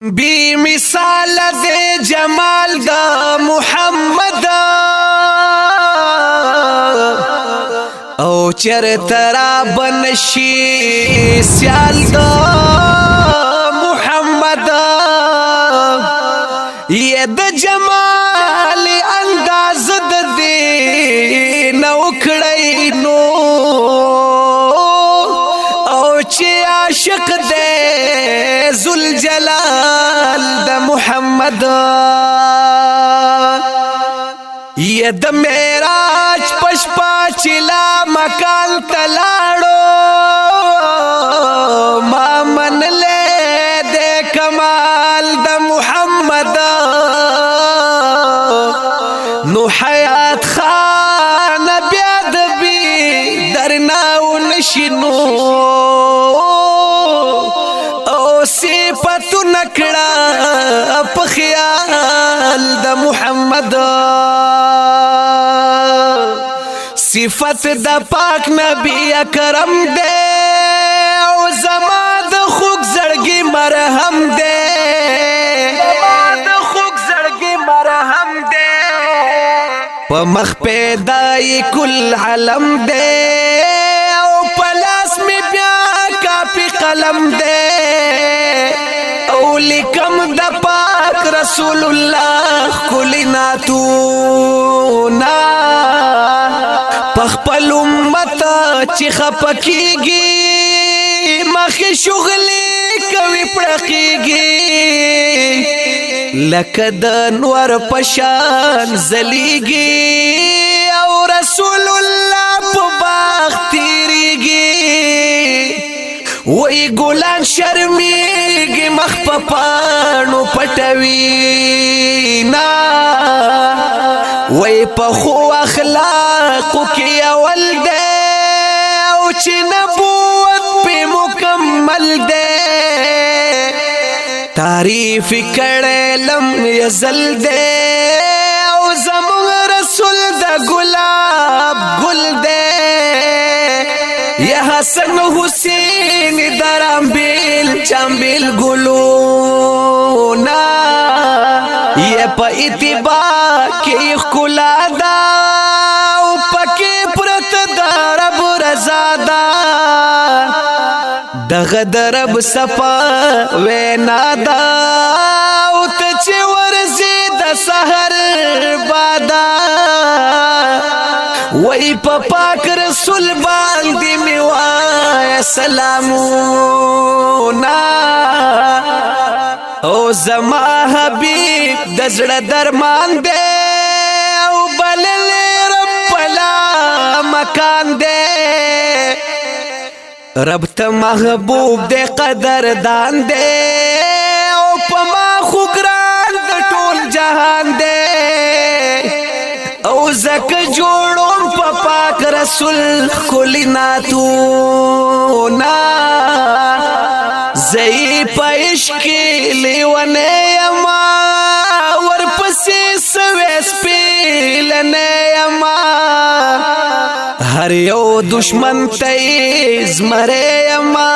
بی مثال دے جمال دا محمد او چر ترا بنشی سیال دا محمد یہ دا جمال انداز دا دی نوکڑی نو او چی عاشق دے ذوالجلال دا محمد یہ دا معراج پشپا چلا مکان تلاڑو ما من لے دے کمال دا محمد نو حیات خان بیاد بی درناو نشنو صفت نکڑا پا خیال دا محمد صفت دا پاک نبی اکرم دے او زما دا خوک زرگی مرہم دے پا مخ پیدائی کل علم دے او پلاس میں بیا کاپی قلم دے لکم دا پاک رسول اللہ کلی ناتونا پخپل امت چی خپکی گی مخی شغلی کوی پڑکی گی لکد نور پشان زلی گی او رسول اللہ پا باغ تیری گی وی گلان شرمیگی مخ پا پانو پٹوی نا وی پا خو اخلاقو کی اول دے او چی نبوت پی مکمل دے تعریف کڑے لم یزل دے او زمان رسول دا گلاب گل دے یا حسن حسین درام بیل چامبیل گلونا یہ پا اتباع کی اخکلا دا او پکی پرت دا رب رضا دا دغد رب سپا وینا دا او تچی ورزی دا سہر بادا وی پا پاک رسول باندی میوائے سلامونا او زما حبیب دزڑ درمان دے او بللی رب پلا مکان دے رب تا محبوب دے قدر دان دے او پا ما خوگران دا ٹول جہان دے او زک جوڑوں پا پاک رسول کلی ناتونا زئی پا عشقی لیونے یما ورپسی سویس پیلنے یما ہر یو دشمن تیز مرے یما